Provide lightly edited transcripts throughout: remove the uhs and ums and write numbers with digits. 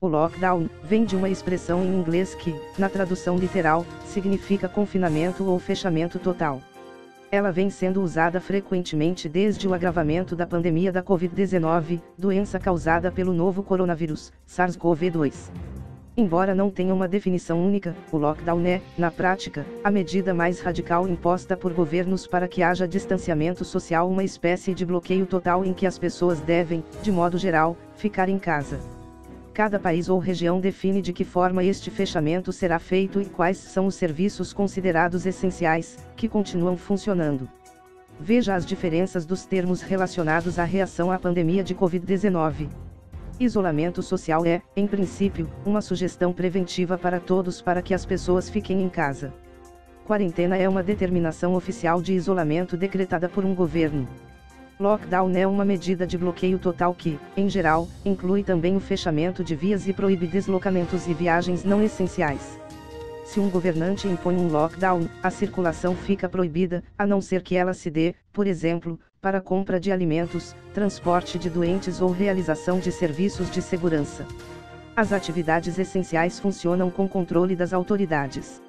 O lockdown vem de uma expressão em inglês que, na tradução literal, significa confinamento ou fechamento total. Ela vem sendo usada frequentemente desde o agravamento da pandemia da Covid-19, doença causada pelo novo coronavírus, SARS-CoV-2. Embora não tenha uma definição única, o lockdown é, na prática, a medida mais radical imposta por governos para que haja distanciamento social, uma espécie de bloqueio total em que as pessoas devem, de modo geral, ficar em casa. Cada país ou região define de que forma este fechamento será feito e quais são os serviços considerados essenciais, que continuam funcionando. Veja as diferenças dos termos relacionados à reação à pandemia de Covid-19. Isolamento social é, em princípio, uma sugestão preventiva para todos para que as pessoas fiquem em casa. Quarentena é uma determinação oficial de isolamento decretada por um governo. Lockdown é uma medida de bloqueio total que, em geral, inclui também o fechamento de vias e proíbe deslocamentos e viagens não essenciais. Se um governante impõe um lockdown, a circulação fica proibida, a não ser que ela se dê, por exemplo, para compra de alimentos, transporte de doentes ou realização de serviços de segurança. As atividades essenciais funcionam com controle das autoridades.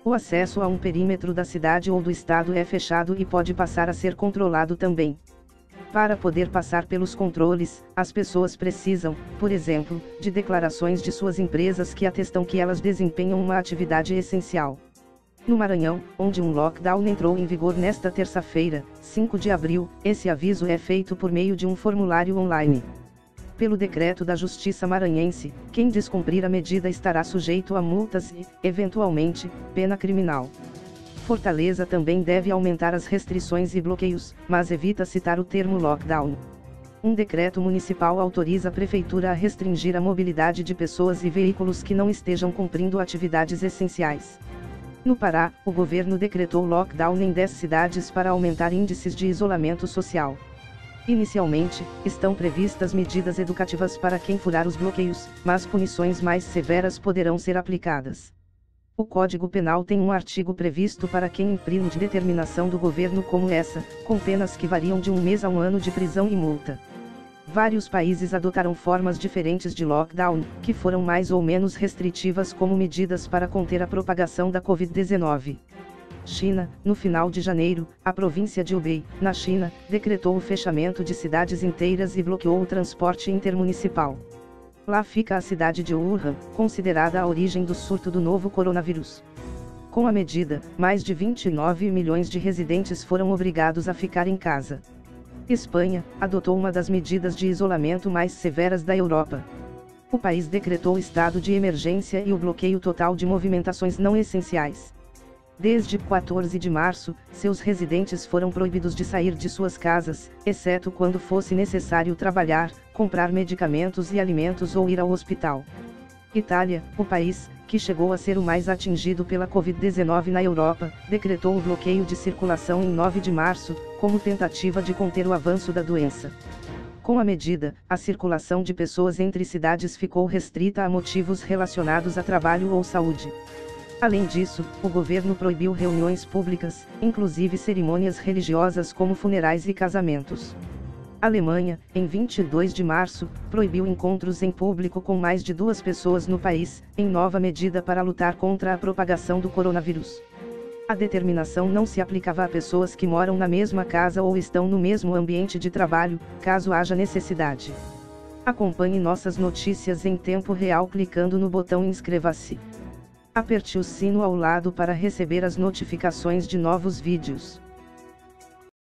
O acesso a um perímetro da cidade ou do estado é fechado e pode passar a ser controlado também. Para poder passar pelos controles, as pessoas precisam, por exemplo, de declarações de suas empresas que atestam que elas desempenham uma atividade essencial. No Maranhão, onde um lockdown entrou em vigor nesta terça-feira, 5 de abril, esse aviso é feito por meio de um formulário online. Pelo decreto da Justiça maranhense, quem descumprir a medida estará sujeito a multas e, eventualmente, pena criminal. Fortaleza também deve aumentar as restrições e bloqueios, mas evita citar o termo lockdown. Um decreto municipal autoriza a prefeitura a restringir a mobilidade de pessoas e veículos que não estejam cumprindo atividades essenciais. No Pará, o governo decretou lockdown em 10 cidades para aumentar índices de isolamento social. Inicialmente, estão previstas medidas educativas para quem furar os bloqueios, mas punições mais severas poderão ser aplicadas. O Código Penal tem um artigo previsto para quem infringe determinação do governo como essa, com penas que variam de 1 mês a 1 ano de prisão e multa. Vários países adotaram formas diferentes de lockdown, que foram mais ou menos restritivas como medidas para conter a propagação da Covid-19. China, no final de janeiro, a província de Hubei, na China, decretou o fechamento de cidades inteiras e bloqueou o transporte intermunicipal. Lá fica a cidade de Wuhan, considerada a origem do surto do novo coronavírus. Com a medida, mais de 29 milhões de residentes foram obrigados a ficar em casa. Espanha adotou uma das medidas de isolamento mais severas da Europa. O país decretou estado de emergência e o bloqueio total de movimentações não essenciais. Desde 14 de março, seus residentes foram proibidos de sair de suas casas, exceto quando fosse necessário trabalhar, comprar medicamentos e alimentos ou ir ao hospital. Itália, o país, que chegou a ser o mais atingido pela Covid-19 na Europa, decretou o bloqueio de circulação em 9 de março, como tentativa de conter o avanço da doença. Com a medida, a circulação de pessoas entre cidades ficou restrita a motivos relacionados a trabalho ou saúde. Além disso, o governo proibiu reuniões públicas, inclusive cerimônias religiosas como funerais e casamentos. A Alemanha, em 22 de março, proibiu encontros em público com mais de 2 pessoas no país, em nova medida para lutar contra a propagação do coronavírus. A determinação não se aplicava a pessoas que moram na mesma casa ou estão no mesmo ambiente de trabalho, caso haja necessidade. Acompanhe nossas notícias em tempo real clicando no botão inscreva-se. Aperte o sino ao lado para receber as notificações de novos vídeos.